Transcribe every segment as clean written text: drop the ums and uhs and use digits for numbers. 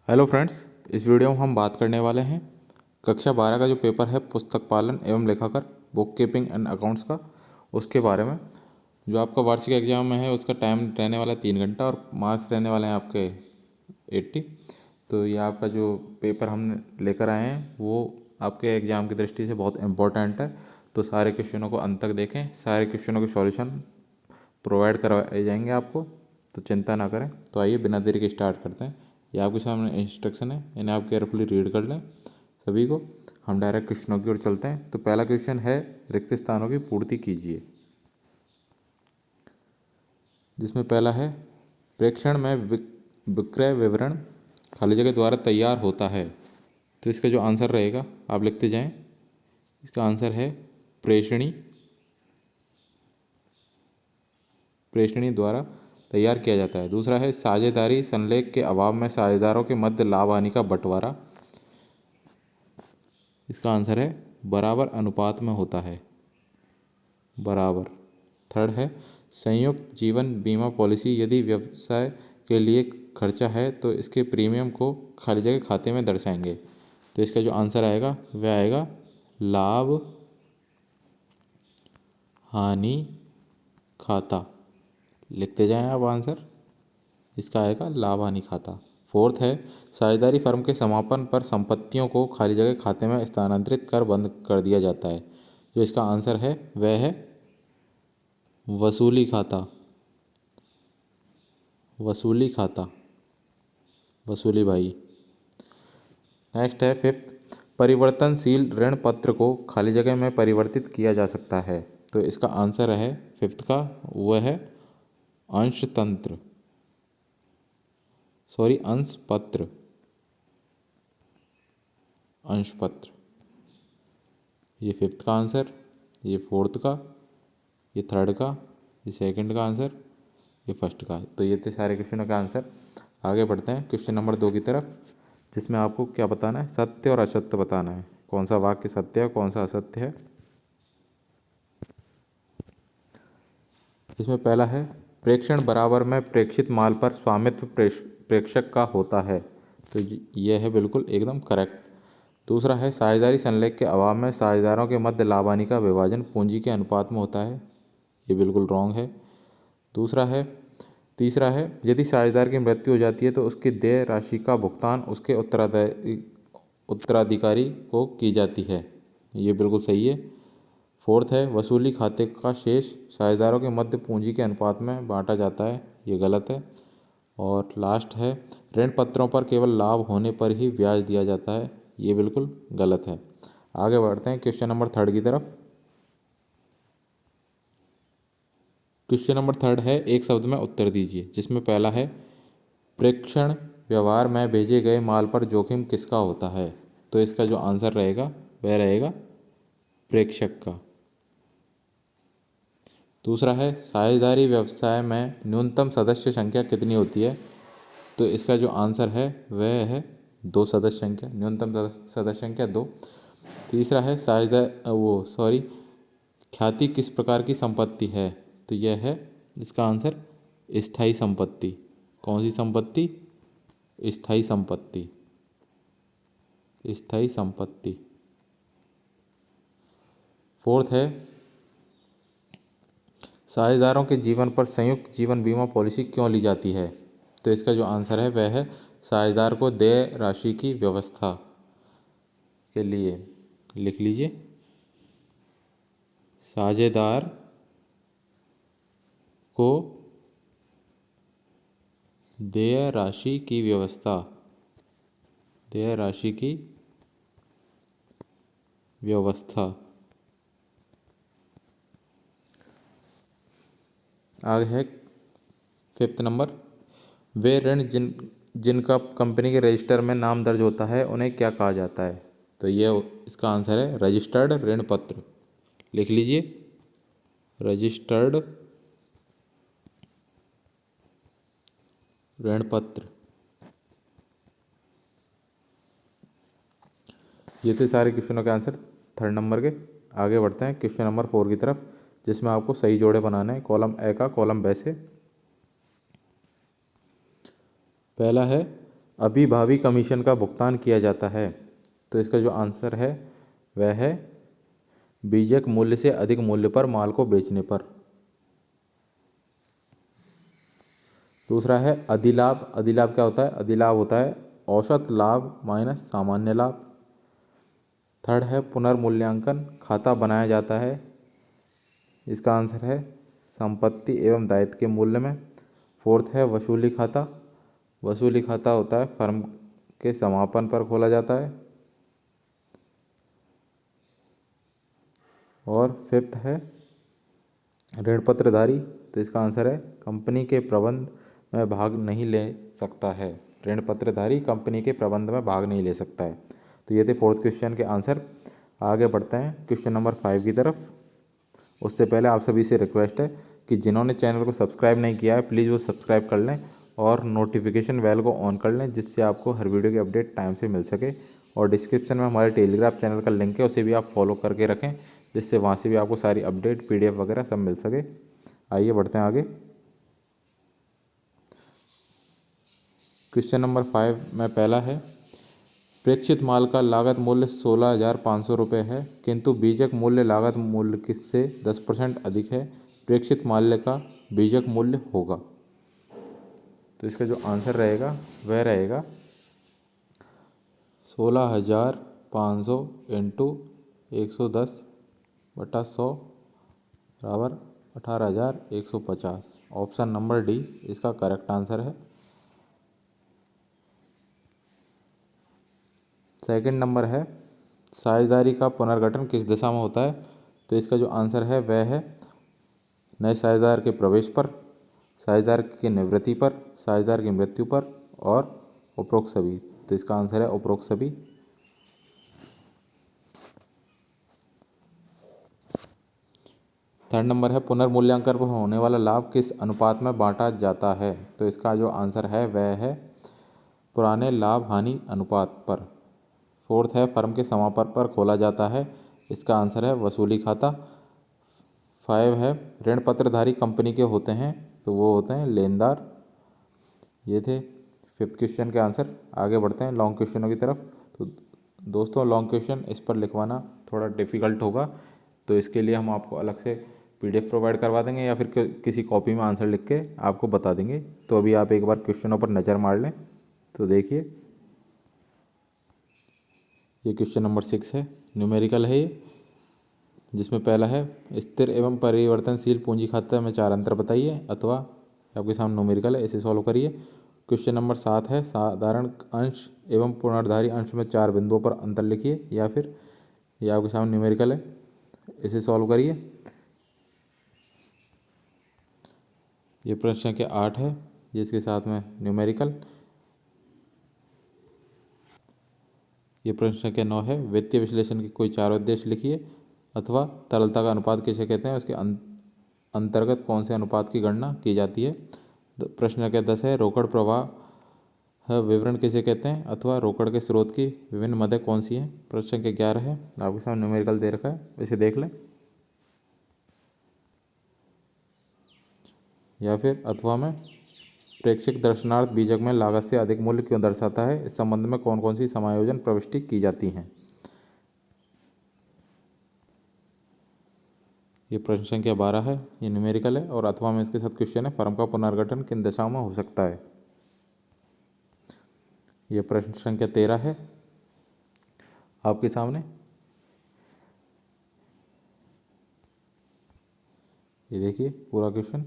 Hello friends, इस video में हम बात करने वाले हैं कक्षा 12 का जो पेपर है पुस्तक पालन एवं लेखाकर बुक कीपिंग एंड अकाउंट्स का, उसके बारे में। जो आपका वार्षिक एग्जाम में है उसका टाइम रहने वाला है 3 घंटा और मार्क्स रहने वाले हैं आपके 80। तो ये आपका जो पेपर हम लेकर आए हैं वो आपके एग्ज़ाम की दृष्टि से बहुत इम्पोर्टेंट है। तो सारे क्वेश्चनों को अंत तक देखें, सारे क्वेश्चनों के सॉल्यूशन प्रोवाइड करवाए जाएंगे आपको, तो चिंता ना करें। तो आइए बिना देरी के स्टार्ट करते हैं। ये आपके सामने इंस्ट्रक्शन है, इन्हें आप केयरफुली रीड कर लें सभी को। हम डायरेक्ट क्वेश्चनों की ओर चलते हैं। तो पहला क्वेश्चन है, रिक्त स्थानों की पूर्ति कीजिए। जिसमें पहला है, प्रेक्षण में विक्रय विवरण खाली जगह द्वारा तैयार होता है। तो इसका जो आंसर रहेगा आप लिखते जाएं। इसका आंसर है प्रेषणी प्रेषणी द्वारा तैयार किया जाता है। दूसरा है, साझेदारी संलेख के अभाव में साझेदारों के मध्य लाभ हानि का बंटवारा। इसका आंसर है बराबर अनुपात में होता है, बराबर। थर्ड है, संयुक्त जीवन बीमा पॉलिसी यदि व्यवसाय के लिए खर्चा है तो इसके प्रीमियम को खाली जगह खाते में दर्शाएंगे। तो इसका जो आंसर आएगा वह आएगा लाभ हानि खाता। लिखते जाएं आप आंसर, इसका आएगा लाभ हानि खाता। फोर्थ है, साझेदारी फर्म के समापन पर संपत्तियों को खाली जगह खाते में स्थानांतरित कर बंद कर दिया जाता है। जो इसका आंसर है वह है वसूली खाता, वसूली खाता, वसूली भाई। नेक्स्ट है फिफ्थ, परिवर्तनशील ऋण पत्र को खाली जगह में परिवर्तित किया जा सकता है। तो इसका आंसर है फिफ्थ का, वह है अंशतंत्र, सॉरी अंशपत्र, अंशपत्र। ये फिफ्थ का आंसर, ये फोर्थ का, ये थर्ड का, ये सेकंड का आंसर, ये फर्स्ट का। तो ये थे सारे क्वेश्चनों का आंसर। आगे बढ़ते हैं क्वेश्चन नंबर 2 की तरफ, जिसमें आपको क्या बताना है, सत्य और असत्य बताना है। कौन सा वाक्य सत्य है, कौन सा असत्य है। इसमें पहला है, प्रेक्षण बराबर में प्रेक्षित माल पर स्वामित्व प्रेक्षक का होता है। तो यह है बिल्कुल एकदम करेक्ट। दूसरा है, साझेदारी संलेख के अभाव में साझेदारों के मध्य लाभ हानि का विभाजन पूंजी के अनुपात में होता है। ये बिल्कुल रॉन्ग है। दूसरा है, तीसरा है, यदि साझेदार की मृत्यु हो जाती है तो उसकी देय राशि का भुगतान उसके उत्तराधिकारी को की जाती है। ये बिल्कुल सही है। फोर्थ है, वसूली खाते का शेष साझेदारों के मध्य पूंजी के अनुपात में बांटा जाता है। ये गलत है। और लास्ट है, ऋण पत्रों पर केवल लाभ होने पर ही ब्याज दिया जाता है। ये बिल्कुल गलत है। आगे बढ़ते हैं क्वेश्चन नंबर 3 की तरफ। क्वेश्चन नंबर 3 है, एक शब्द में उत्तर दीजिए। जिसमें पहला है, प्रेक्षण व्यवहार में भेजे गए माल पर जोखिम किसका होता है। तो इसका जो आंसर रहेगा वह रहेगा प्रेक्षक का। दूसरा है, साझेदारी व्यवसाय में न्यूनतम सदस्य संख्या कितनी होती है। तो इसका जो आंसर है वह है 2 सदस्य संख्या, न्यूनतम सदस्य संख्या 2। तीसरा है, ख्याति किस प्रकार की संपत्ति है। तो यह है इसका आंसर स्थायी संपत्ति। कौन सी संपत्ति? स्थायी संपत्ति, स्थायी संपत्ति। फोर्थ है, साझेदारों के जीवन पर संयुक्त जीवन बीमा पॉलिसी क्यों ली जाती है। तो इसका जो आंसर है वह है साझेदार को देय राशि की व्यवस्था के लिए। लिख लीजिए, साझेदार को देय राशि की व्यवस्था, देय राशि की व्यवस्था। आगे है फिफ्थ नंबर, वे ऋण जिनका कंपनी के रजिस्टर में नाम दर्ज होता है उन्हें क्या कहा जाता है। तो ये इसका आंसर है रजिस्टर्ड ऋण पत्र। लिख लीजिए, रजिस्टर्ड ऋण पत्र। ये थे सारे क्वेश्चनों के आंसर 3 नंबर के। आगे बढ़ते हैं क्वेश्चन नंबर 4 की तरफ, जिसमें आपको सही जोड़े बनाने हैं कॉलम ए का, कॉलम बी से। पहला है, अभिभावी कमीशन का भुगतान किया जाता है? तो इसका जो आंसर है वह है बीजक मूल्य से अधिक मूल्य पर माल को बेचने पर। दूसरा है अधिलाभ। अधिलाभ क्या होता है? अधिलाभ होता है औसत लाभ माइनस सामान्य लाभ। थर्ड है पुनर्मूल्यांकन खाता बनाया जाता है। इसका आंसर है संपत्ति एवं दायित्व के मूल्य में। फोर्थ है वसूली खाता। वसूली खाता होता है फर्म के समापन पर खोला जाता है। और फिफ्थ है ऋण पत्रधारी। तो इसका आंसर है कंपनी के प्रबंध में भाग नहीं ले सकता है। ऋण पत्रधारी कंपनी के प्रबंध में भाग नहीं ले सकता है। तो ये थे फोर्थ क्वेश्चन के आंसर। आगे बढ़ते हैं क्वेश्चन नंबर 5 की तरफ। उससे पहले आप सभी से रिक्वेस्ट है कि जिन्होंने चैनल को सब्सक्राइब नहीं किया है प्लीज़ वो सब्सक्राइब कर लें और नोटिफिकेशन बेल को ऑन कर लें, जिससे आपको हर वीडियो की अपडेट टाइम से मिल सके। और डिस्क्रिप्शन में हमारे टेलीग्राम चैनल का लिंक है, उसे भी आप फॉलो करके रखें, जिससे वहाँ से भी आपको सारी अपडेट PDF वगैरह सब मिल सके। आइए बढ़ते हैं आगे। क्वेश्चन नंबर 5 में पहला है प्रेक्षित माल का लागत मूल्य 16,500 रुपये है, किंतु बीजक मूल्य लागत मूल्य से 10% अधिक है। प्रेक्षित माल का बीजक मूल्य होगा। तो इसका जो आंसर रहेगा वह रहेगा 16,500 इंटू 110/100 बराबर 18,150। ऑप्शन नंबर डी इसका करेक्ट आंसर है। सेकंड नंबर है साझेदारी का पुनर्गठन किस दिशा में होता है? तो इसका जो आंसर है वह है नए साझेदार के प्रवेश पर, साझेदार की निवृत्ति पर, साझेदार की मृत्यु पर और उपरोक्त सभी। तो इसका आंसर है उपरोक्त सभी। थर्ड नंबर है पुनर्मूल्यांकन पर होने वाला लाभ किस अनुपात में बांटा जाता है? तो इसका जो आंसर है वह है पुराने लाभ हानि अनुपात पर। फोर्थ है फर्म के समापन पर खोला जाता है। इसका आंसर है वसूली खाता। 5 है ऋण पत्रधारी कंपनी के होते हैं, तो वो होते हैं लेनदार। ये थे 5th क्वेश्चन के आंसर। आगे बढ़ते हैं लॉन्ग क्वेश्चनों की तरफ। तो दोस्तों लॉन्ग क्वेश्चन इस पर लिखवाना थोड़ा डिफ़िकल्ट होगा, तो इसके लिए हम आपको अलग से PDF प्रोवाइड करवा देंगे या फिर किसी कॉपी में आंसर लिख के आपको बता देंगे। तो अभी आप एक बार क्वेश्चनों पर नज़र मार लें। तो देखिए ये क्वेश्चन नंबर 6 है, न्यूमेरिकल है ये, जिसमें पहला है स्थिर एवं परिवर्तनशील पूंजी खाते में 4 अंतर बताइए, अथवा आपके सामने न्यूमेरिकल है, इसे सॉल्व करिए। क्वेश्चन नंबर 7 है साधारण अंश एवं पूर्णाधारी अंश में 4 बिंदुओं पर अंतर लिखिए, या फिर ये आपके सामने न्यूमेरिकल है, इसे सॉल्व करिए। ये प्रश्न संख्या 8 है, जिसके साथ में न्यूमेरिकल। ये प्रश्न संख्या 9 है वित्तीय विश्लेषण के कोई 4 उद्देश्य लिखिए, अथवा तरलता का अनुपात किसे कहते हैं, उसके अंतर्गत कौन से अनुपात की गणना की जाती है। प्रश्न संख्या 10 है रोकड़ प्रवाह विवरण किसे कहते हैं, अथवा रोकड़ के स्रोत की विभिन्न मदें कौन सी हैं। प्रश्न संख्या 11 है, आपके सामने न्यूमेरिकल दे रखा है, इसे देख लें। या फिर अथवा में प्रेक्षक दर्शनार्थ बीजक में लागत से अधिक मूल्य क्यों दर्शाता है, इस संबंध में कौन कौन सी समायोजन प्रविष्टि की जाती हैं। ये प्रश्न संख्या 12 है, ये न्यूमेरिकल है, और अथवा में इसके साथ क्वेश्चन है फर्म का पुनर्गठन किन दशाओं में हो सकता है। ये प्रश्न संख्या 13 है आपके सामने। ये देखिए पूरा क्वेश्चन,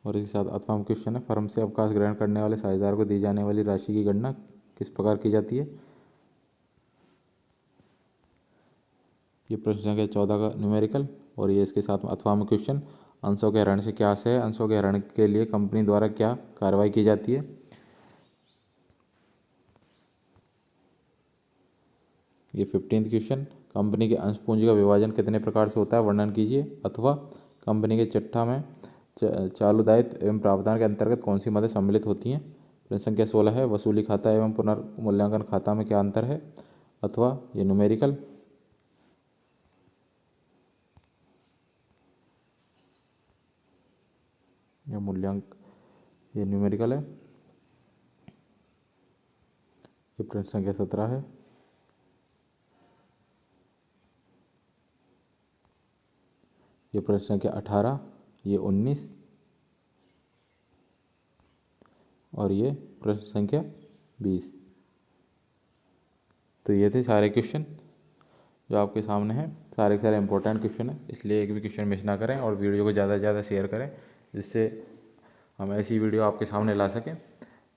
और इसके साथ अथवा में क्वेश्चन है फर्म से अवकाश ग्रहण करने वाले साझेदार को दी जाने वाली राशि की गणना किस प्रकार की जाती है। ये प्रश्न संख्या 14 का न्यूमेरिकल, और ये इसके साथ में अथवा में क्वेश्चन अंशों के हरण से क्या आशय है, अंशों के हरण के लिए कंपनी द्वारा क्या कार्रवाई की जाती है। ये 15th क्वेश्चन कंपनी के अंश पूंजी का विभाजन कितने प्रकार से होता है, वर्णन कीजिए, अथवा कंपनी के चिट्ठा में चालू दायित्व एवं प्रावधान के अंतर्गत कौन सी मदें सम्मिलित होती हैं। प्रश्न संख्या 16 है वसूली खाता एवं पुनर्मूल्यांकन खाता में क्या अंतर है, अथवा ये न्यूमेरिकल। ये न्यूमेरिकल है। ये प्रश्न संख्या 17 है। ये प्रश्न संख्या 18, ये 19 और ये प्रश्न संख्या 20। तो ये थे सारे क्वेश्चन जो आपके सामने हैं। सारे के सारे इंपॉर्टेंट क्वेश्चन हैं, इसलिए एक भी क्वेश्चन मिस ना करें और वीडियो को ज़्यादा से ज़्यादा शेयर करें, जिससे हम ऐसी वीडियो आपके सामने ला सकें।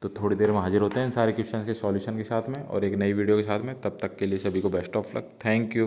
तो थोड़ी देर में हाजिर होते हैं इन सारे क्वेश्चन के सॉल्यूशन के साथ में और एक नई वीडियो के साथ में। तब तक के लिए सभी को best of luck. Thank you.